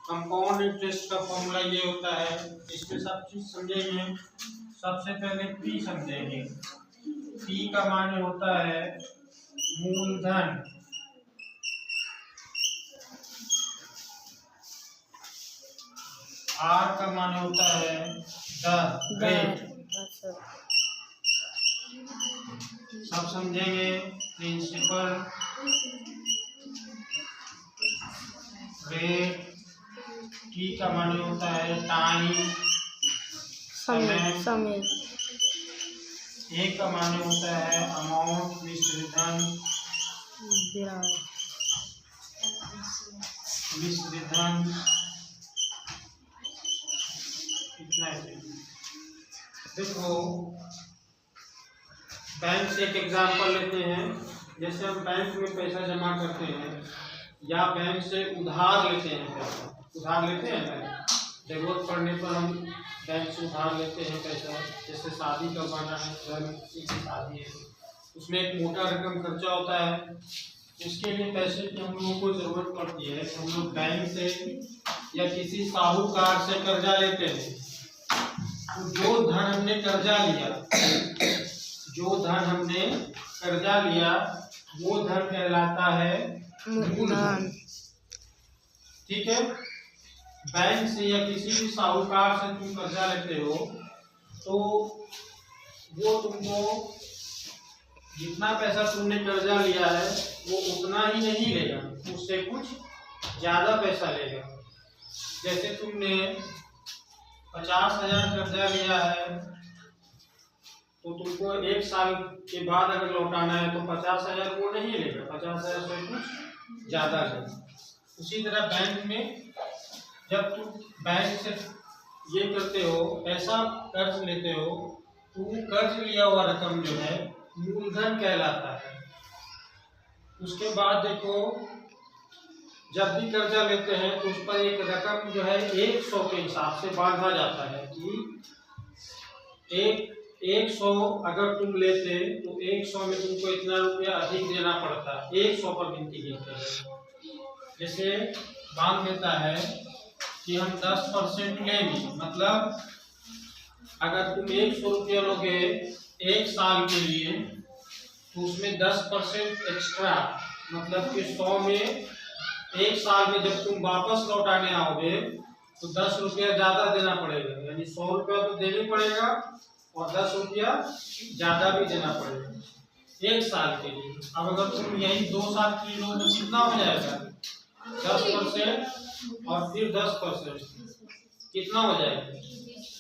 Compound interest का formula ये होता है, इसमें सब चीज समझेंगे। सबसे पहले पी समझेंगे। पी का मान होता है मूलधन आर का मान होता है द रेट। सब समझेंगे। प्रिंसिपल रेट, टी का मान होता है टाइम समय, ए का मान होता है अमाउंट मिश्रधन, इतना है। देखो बैंक से एक एग्जांपल लेते हैं। जैसे हम बैंक में पैसा जमा करते हैं या बैंक से उधार लेते हैं पैसा, उधार लेते हैं ना, जरूरत पड़ने पर हम बैंक से उधार लेते हैं पैसा। जैसे शादी करवाना है, घर में किसी की शादी है, उसमें एक मोटा रकम खर्चा होता है, इसके लिए पैसे की हम लोगों को जरूरत पड़ती है। हम लोग बैंक से या किसी साहूकार से कर्जा लेते हैं। तो जो धन हमने कर्जा लिया वो धन कहलाता है मूलधन। ठीक है। बैंक से या किसी भी साहूकार से तुम कर्जा लेते हो तो वो तुमको जितना पैसा तुमने कर्जा लिया है वो उतना ही नहीं लेगा, उससे कुछ ज्यादा पैसा लेगा। जैसे तुमने 50,000 कर्जा लिया है तो तुमको 1 साल के बाद अगर लौटाना है तो 50,000 वो नहीं लेगा, 50,000 से कुछ ज्यादा लेगा। उसी तरह बैंक में जब तुम बैंक से ये करते हो, पैसा कर्ज लेते हो, तो कर्ज लिया हुआ रकम जो है मूलधन कहलाता है। उसके बाद देखो जब भी कर्जा लेते हैं तो उस पर एक रकम जो है 100 के हिसाब से बांधा जाता है कि 100 अगर तुम लेते तो 100 में तुमको इतना रुपया अधिक देना पड़ता है। 100 पर गिनती गिनते हैं। जैसे बांध देता है कि हम 10% लेंगे, मतलब अगर तुम 100 रुपया लोगे 1 साल के लिए तो उसमें 10% एक्स्ट्रा, मतलब कि 100 में 1 साल में जब तुम वापस लौटाने आओगे तो 10 रुपया ज्यादा देना पड़ेगा, यानी 100 रुपया तो देना पड़ेगा और 10 रुपया ज्यादा भी देना पड़ेगा 1 साल के लिए। अब अगर तुम यही 2 साल के लिए लो तो कितना हो जाएगा? 10% और फिर 10% कितना हो जाएगा?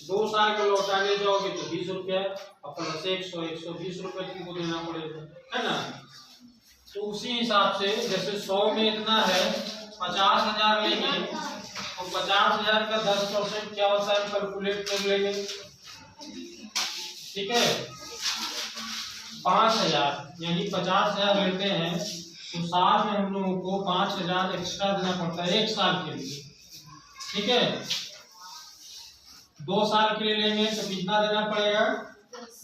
2 साल का लौटाने जाओगे तो 20 रुपया और प्लस 120 रुपये तुमको देना पड़ेगा, है ना। तो उसी हिसाब से जैसे 100 में इतना है 50,000 लेंगे तो 50,000 का 10% क्या होता है कैलकुलेट कर लेंगे। ठीक है। 5,000 यानी 50,000 लेते हैं तो साथ में हम लोगों को 5,000 एक्स्ट्रा देना पड़ता है 1 साल के लिए। ठीक है। 2 साल के लिए लेंगे तो कितना देना पड़ेगा?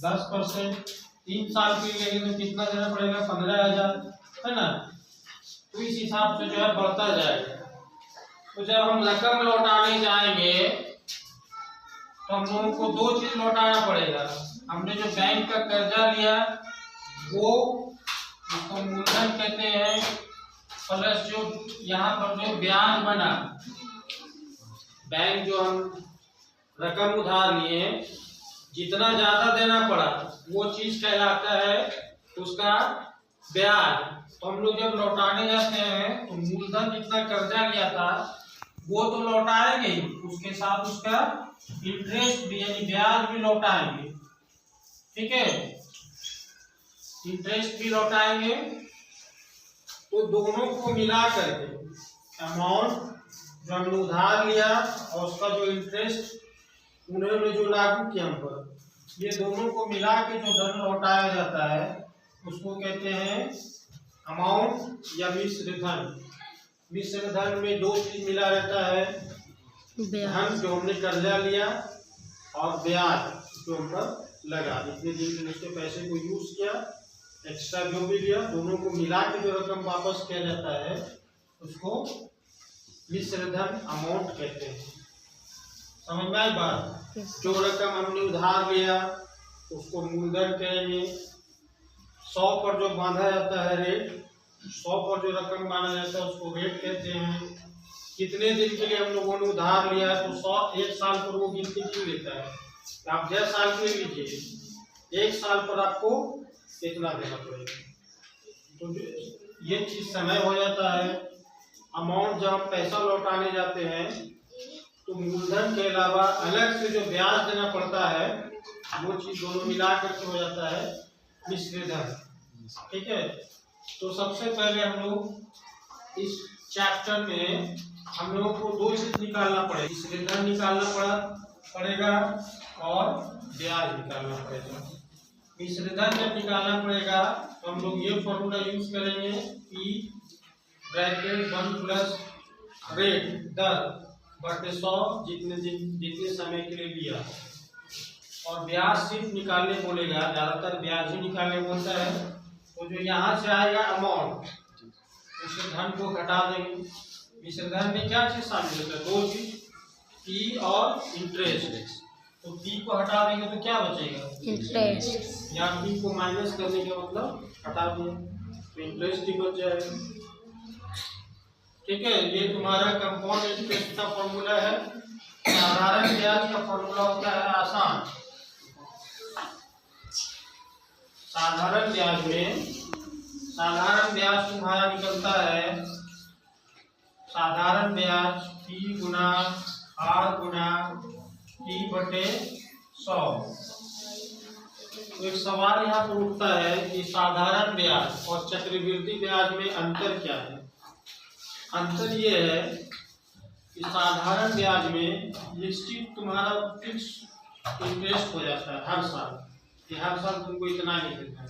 10%। 3 साल के लिए लेंगे तो कितना देना पड़ेगा? 15,000, है ना। तो इस हिसाब से जो है बढ़ता जाएगा। तो जब हम रकम लौटाने जाएंगे तो हम लोगों को 2 चीज लौटाना पड़ेगा। हमने जो बैंक का कर्जा लिया वो उसको मूलधन कहते हैं, प्लस जो यहाँ पर जो ब्याज बना, बैंक जो हम रकम उधार लिए जितना ज्यादा देना पड़ा वो चीज कहलाता है उसका ब्याज। तो हम लोग जब लौटाने जाते हैं तो मूलधन जितना कर्जा लिया था वो तो लौटाएंगे ही, उसके साथ उसका इंटरेस्ट भी यानी ब्याज भी लौटाएंगे। ठीक है। इंटरेस्ट भी लौटाएंगे। तो दोनों को मिला करके अमाउंट जो हमने उधार लिया और उसका जो इंटरेस्ट उन्होंने जो लागू किया हम पर, ये दोनों को मिला के जो धन लौटाया जाता है उसको कहते हैं अमाउंट या मिश्र धन। मिश्र धन में 2 चीज मिला रहता है, धन जो हमने कर्जा लिया और ब्याज जो हम पर लगा, जितने दिन में उसके पैसे को यूज किया, एक्स्ट्रा जो भी लिया, दोनों को मिला के जो रकम वापस किया जाता है उसको मिश्र धन अमाउंट कहते हैं। समझ में आई बात? जो रकम हमने उधार लिया उसको मूलधन कहेंगे। 100 पर जो बांधा जाता है रेट, 100 पर जो रकम बांधा जाता है उसको रेट कहते हैं। कितने दिन के लिए हम लोगों ने उधार लिया है तो 100 एक साल पर वो गिनती क्यों लेता है? आप 6 साल के लीजिए, एक साल पर आपको इतना देना पड़ेगा। तो ये चीज समय हो जाता है। अमाउंट जब हम पैसा लौटाने जाते हैं तो मूलधन के अलावा अलग से जो ब्याज देना पड़ता है वो चीज दोनों मिला करके हो जाता है मिश्र धन। ठीक है, तो सबसे पहले हम लोग इस चैप्टर में हम लोगों को दो चीज निकालना पड़ेगा, मिश्र धन निकालना पड़ेगा और ब्याज निकालना पड़ेगा। मिश्र धन जब निकालना पड़ेगा तो हम लोग ये फॉर्मूला यूज करेंगे P ब्रैकेट 1 प्लस रेट दर बटे 100 जितने समय के लिए लिया। और ब्याज सिर्फ निकालने बोलेगा, ज्यादातर ब्याज ही निकालने बोलता है। तो जो यहाँ से आएगा अमाउंट, मिश्र धन को घटा देंगे। मिश्र धन में क्या चीज शामिल होता है? दो चीज, P और इंटरेस्ट। तो P को हटा देंगे तो क्या बचेगा? इंटरेस्ट। या P को माइनस करने का मतलब हटा दिया तो इंटरेस्ट ही बच जाएगा। ठीक है, ये तुम्हारा कंपाउंड इंटरेस्ट का फॉर्मूला है। साधारण ब्याज का फॉर्मूला होता है आसान। साधारण ब्याज तुम्हारा निकलता है, साधारण ब्याज P गुना R गुना T बटे 100। तो एक सवाल यहाँ पर उठता है कि साधारण ब्याज और चक्रवृद्धि ब्याज में अंतर क्या है? अंतर ये है कि साधारण ब्याज में निश्चित तुम्हारा फिक्स इंटरेस्ट हो जाता है हर साल, कि हर साल तुमको इतना ही देना है।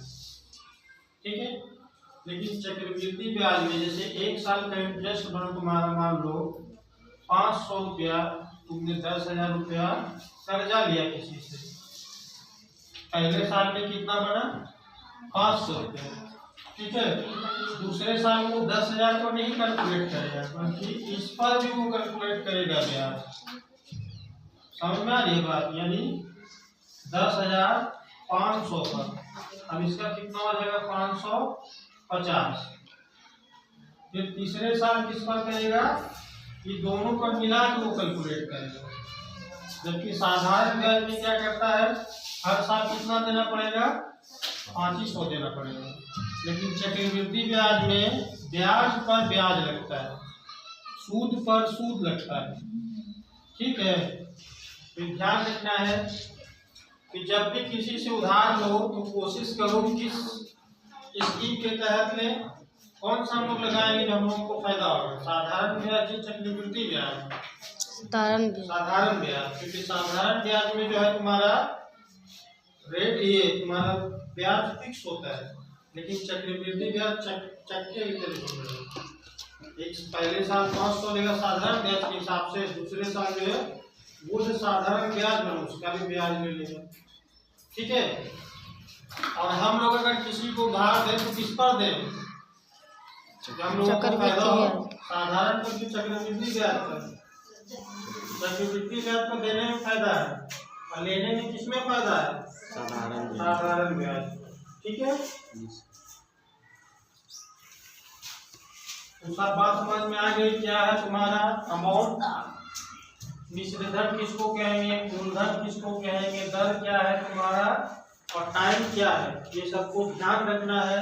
ठीक है, लेकिन चक्रवृद्धि ब्याज में जैसे एक साल का इंटरेस्ट बना तुम्हारा, मान लो 500 रुपया, तुमने 10,000 रुपया कर्जा लिया किसी से। पहले साल में कितना बना? 500 रुपया। ठीक है, दूसरे साल वो 10,000 को नहीं कैलकुलेट करेगा बल्कि इस पर भी वो कैलकुलेट करेगा ब्याज। समझ में आ रही बात? यानी 10,500 पर अब इसका कितना हो जाएगा? 550। फिर तीसरे साल किस पर करेगा? ये दोनों पर मिला के वो कैलकुलेट करेगा। जबकि साधारण ब्याज में क्या करता है? हर साल कितना देना पड़ेगा? 2500 देना पड़ेगा। लेकिन चक्रवृद्धि ब्याज में ब्याज पर ब्याज लगता है, सूद पर सूद लगता है। ठीक है, तो ध्यान रखना है कि जब भी किसी से उधार लो तो कोशिश करो कि किस स्कीम के तहत में कौन सा हम लोग लगाएंगे जो हम लोगों को फायदा होगा। साधारण ब्याज या चक्रवृद्धि ब्याज? साधारण ब्याज, क्योंकि साधारण ब्याज में जो है तुम्हारा रेट, ये तुम्हारा ब्याज फिक्स होता है। लेकिन चक्रवृद्धि ब्याज चक्के की तरह एक पहले साल 500 लेगा साधारण ब्याज के हिसाब से, दूसरे साल जो है वो जो साधारण ब्याज बना उसका भी ब्याज ले लेगा। ठीक है, और हम लोग अगर किसी को उधार दें तो किस पर दें? हम लोगों को फायदा हो साधारण पर कि चक्रवृद्धि ब्याज पर? चक्रवृद्धि ब्याज पर देने में फायदा है और लेने में किसमें फायदा है? साधारण ब्याज। ठीक है, तो सब बात समझ में आ गई। क्या है तुम्हारा अमाउंट, मिश्र धन किसको कहेंगे, मूलधन किसको कहेंगे, दर क्या है तुम्हारा और टाइम क्या है, ये सबको ध्यान रखना है।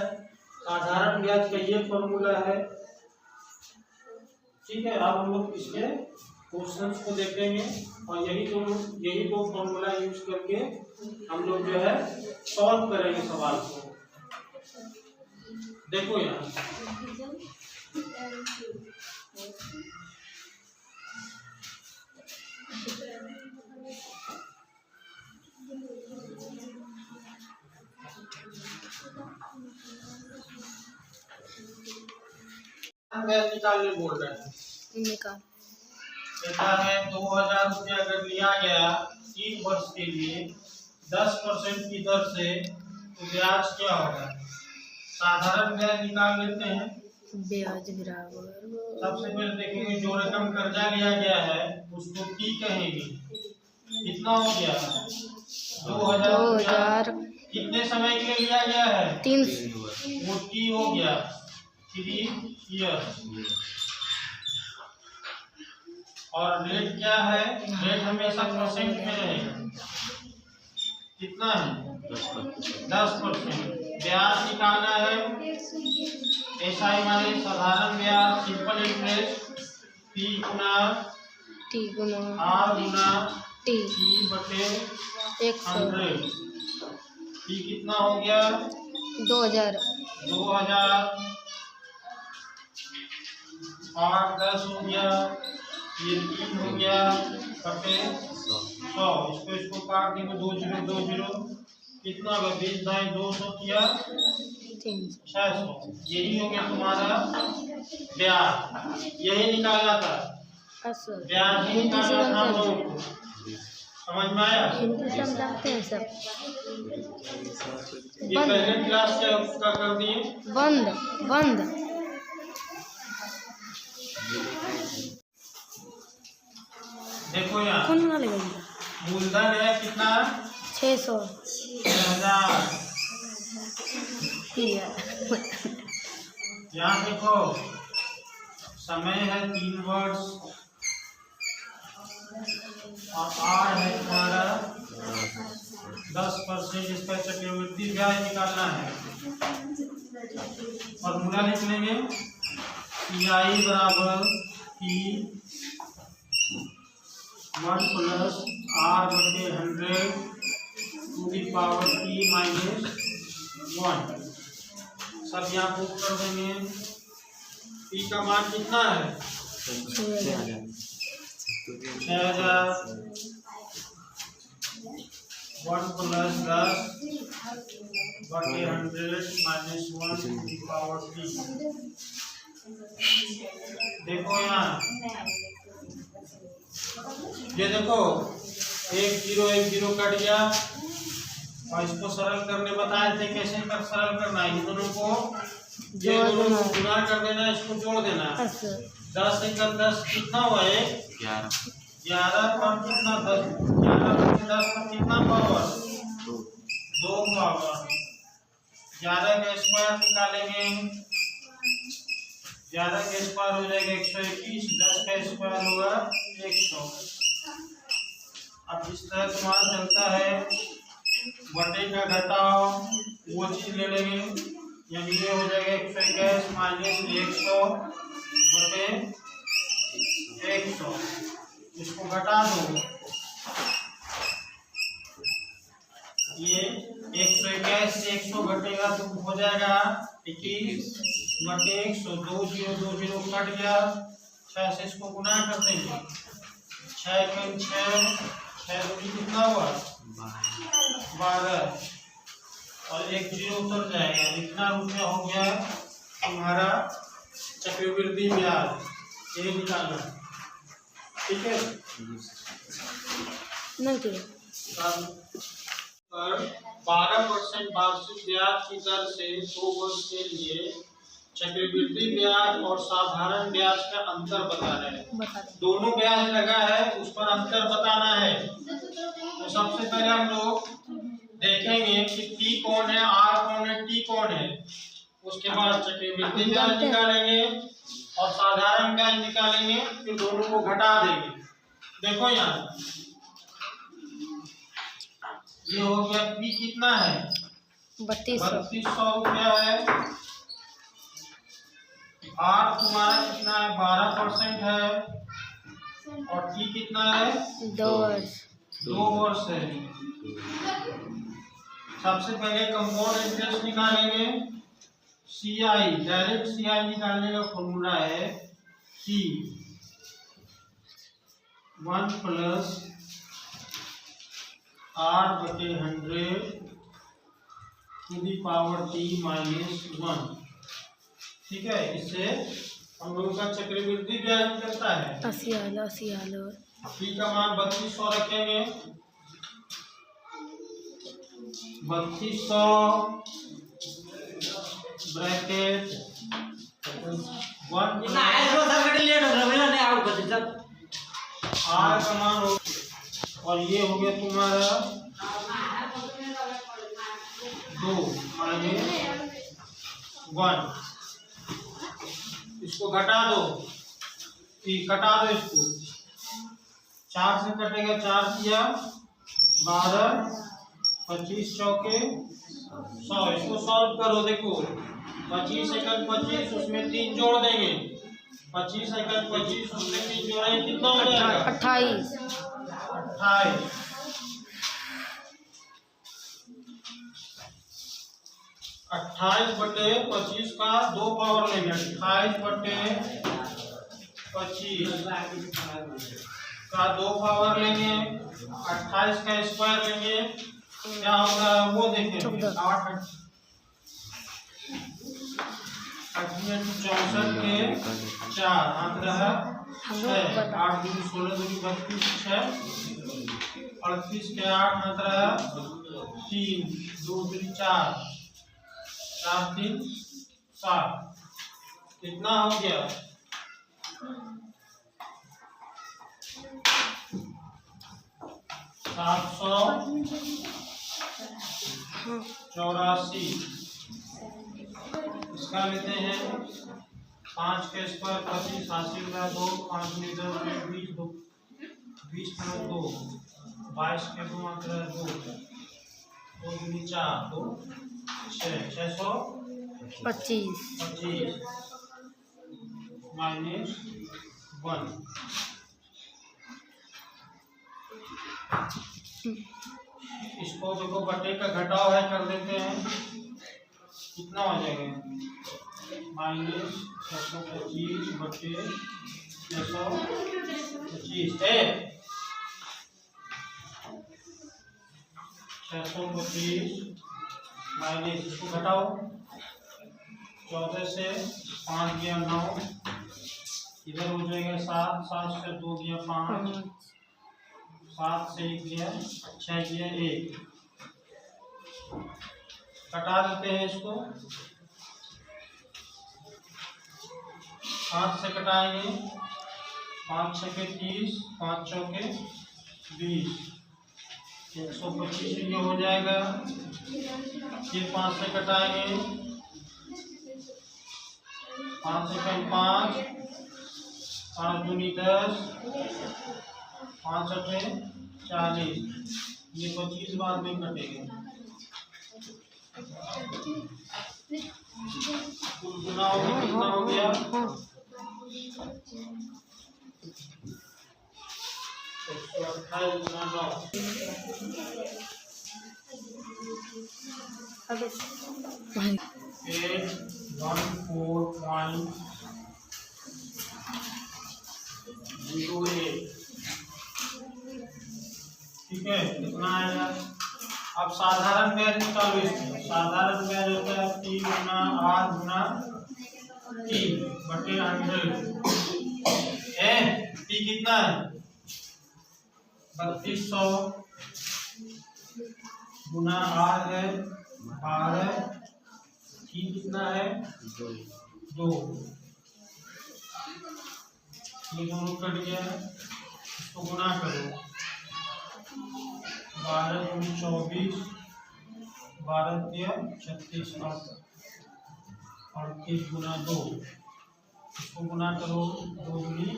साधारण ब्याज का ये फॉर्मूला है। ठीक है, अब हम लोग इसके क्वेश्चंस को देखेंगे और यही दो फॉर्मूला यूज करके हम लोग जो है सॉल्व करेंगे सवाल को। देखो यहाँ निकालने बोल रहे हैं। कहता है 2,000 रुपया अगर लिया गया 3 वर्ष के लिए 10% की दर से, तो ब्याज क्या होगा? साधारण ब्याज निकाल लेते हैं। ब्याज बराबर सबसे पहले देखेंगे जो रकम कर्जा लिया गया है उसको टी कहेंगे। कितना हो गया? 2000। कितने समय के लिए लिया गया है? 3 वो टी हो गया 3 ईयर। और रेट क्या है? रेट हमेशा परसेंट में रहेगा। कितना है? 10%। ब्याज निकालना है SI माने साधारण ब्याज, सिंपल इंटरेस्ट, P गुना T गुना R गुना T बटे 100। P कितना हो गया? 2000 8 10 हो गया, ये 3 हो गया बटे 100। इसको काट देंगे 2 0 2 0। कितना होगा? 20 दाएं 200 किया 600। यही हो गया तुम्हारा ब्याज। यही निकालना था, ब्याज ही निकालना था हम लोगों को। समझ में आया? हिंदी समझाते हैं सब। ये पहले क्लास से का कर दिए। बंद बंद। देखो यहाँ कौन वाला लगेगा? मूलधन है कितना? 600। 6000। यहाँ देखो समय है 3 वर्ष और R है तुम्हारा 10%। इसका चक्रवृद्धि ब्याज निकालना है। फॉर्मूला लिख लेंगे CI बराबर P 1 प्लस R बटे 100 to the power T minus 1। सब यहाँ पुट कर देंगे। P का मान कितना है? 6000 1 प्लस 10 बटे 100 minus 1 to the power T। देखो यहाँ ये देखो 1 0 कट गया और इसको सरल करने बताए थे कैसे सरल करना है। ये दोनों को गुणा कर देना, इसको जोड़ देना। 10 से 10 कितना हुआ? 11 पर कितना 10? 11 में 10 पर कितना पावर? 2 पावर। 11 का स्क्वायर निकालेंगे, 11 का स्क्वायर हो जाएगा 121, 10 का स्क्वायर होगा 100। अब इस तरह तुम्हारा चलता है बटे का घटाओ वो चीज ले लेंगे, यानी ये हो जाएगा 121 माइनस 100 बटे 100। इसको घटा दो, ये 121 से 100 घटेगा तो हो जाएगा 21 बटे 100। 2 0 2 0 कट गया, 6 से इसको गुना कर देंगे। 6 में 6 कितना हुआ? 12 और 1 0 उतर जाएगा। इतना रुपया हो गया तुम्हारा चक्रवृद्धि ब्याज। ये निकालना, ठीक है? नहीं ठीक। 12% वार्षिक ब्याज की दर से 2 वर्ष के लिए चक्रवृद्धि ब्याज और साधारण ब्याज का अंतर बता रहे हैं। दोनों ब्याज लगा है, उस पर अंतर बताना है। तो सबसे पहले हम लोग देखेंगे कि T कौन है, R कौन है, T कौन है। उसके बाद चक्रवृद्धि ब्याज निकालेंगे और साधारण ब्याज निकालेंगे, फिर दोनों को घटा देंगे। देखो यहाँ ये हो गया। P कितना है? 3200 रुपया है। R तुम्हारा कितना है? 12% है। और T कितना है? 2 वर्ष। 2 वर्ष है। सबसे पहले कंपाउंड इंटरेस्ट निकालेंगे। CI डायरेक्ट CI निकालने का फॉर्मूला है T 1 प्लस R बटे 100 to the power T minus 1। ठीक है, इससे हम लोगों का चक्रवृद्धि ब्याज निकलता है। 80 P का मान 3200 रखेंगे। 3200 ब्रैकेट वन ना ऐसा सर लेट हो रहा है नहीं आउट कर दीजिए आर का मान हो, और ये हो गया तुम्हारा 2 माइनस 1। इसको घटा दो, कटा दो इसको, 4 से कटेगा, 4 किया 12, 25 चौके 100। इसको सॉल्व करो, देखो 25 एकड़ 25, उसमें 3 जोड़ देंगे, 25 एकड़ 25 उसमें 3 जोड़ेंगे, कितना हो जाएगा? 28। 28 बटे 25 का 2 पावर लेंगे, 28 बटे 25 का 2 पावर लेंगे, 28 का स्क्वायर लेंगे, क्या होगा वो देखेंगे। 8 64 के 4 हाथ रहा 6, 8 दूनी 16 दूनी 32 6, 38 के 8 हाथ रहा 3, 2 दूनी 4, 4 3 7, कितना हो गया? 784। इसका लेते हैं 5 के स्क्वायर 25, 80 का 2, 5 में 10 में 20, 2 20 में 2, 22 के 2 मात्रा 2, 2 दूनी 4, 2 6, 625 माइनस 1। इसको देखो बटे का घटाव है, कर देते हैं, कितना हो जाएगा? माइनस 625 बटे 625 है 625 माइनस, इसको घटाओ, 14 से 5 गया 9, इधर हो जाएगा 7, 7 से 2 गया 5, 7 से 1 गया 6 गया 1, कटा देते हैं इसको, 5 से कटाएंगे, 5 छके 30, 5 चौके 20, 125 ये हो जाएगा। फिर 5 से कटाएंगे, 5 से कम 5, 5 दूनी 10, 5 अठे 40, ये 25 बाद में कटेंगे। कुल गुना हो गया, कितना हो गया? 128 गुना 9। 814.08, ठीक है, कितना आएगा? अब साधारण ब्याज निकालो इसमें। साधारण ब्याज होता है 3 गुना 8 गुना 3 बटे 100 है। टी कितना है? 3200 गुना आर है 12, टी कितना है? 2। ये दोनों कट गया, इसको गुना करो, 12 दूनी 24, 12 दिया 36, 38 गुना 2, इसको गुना करो, 2 दूनी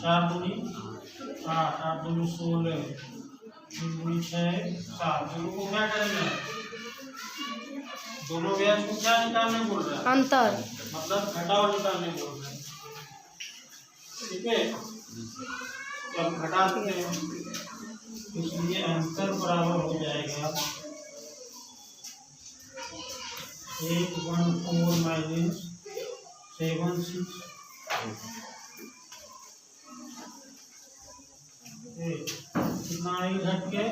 4 दूनी 8, 8 दूनी 16, 3 दूनी 6, 7। दोनों को क्या करेंगे? दोनों ब्याज को क्या निकालने बोल रहा है? अंतर, मतलब घटाव निकालने बोल रहा है, ठीक है। तो हम घटा देते हैं, इसलिए अंतर बराबर हो जाएगा 814 माइनस 76, कितना आई घट के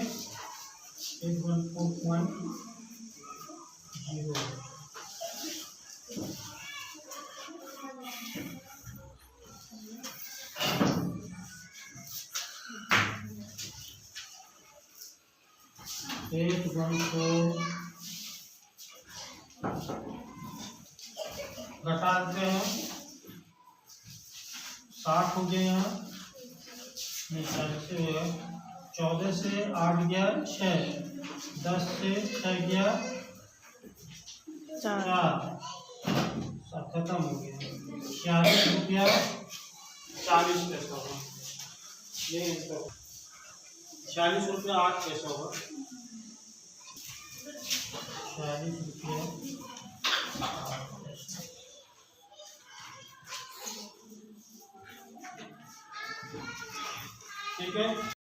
814.0। घटा देते हैं, 60 हो गए यहाँ, नहीं 40 से हो गया, 14 से 8 गया 6, 10 से 6 गया 4, सब खत्म हो गया। 46 रुपया 40 पैसा हुआ, ये तो 46 रुपया 8 पैसा हुआ, 46 रुपया 8 पैसा। ठीक है।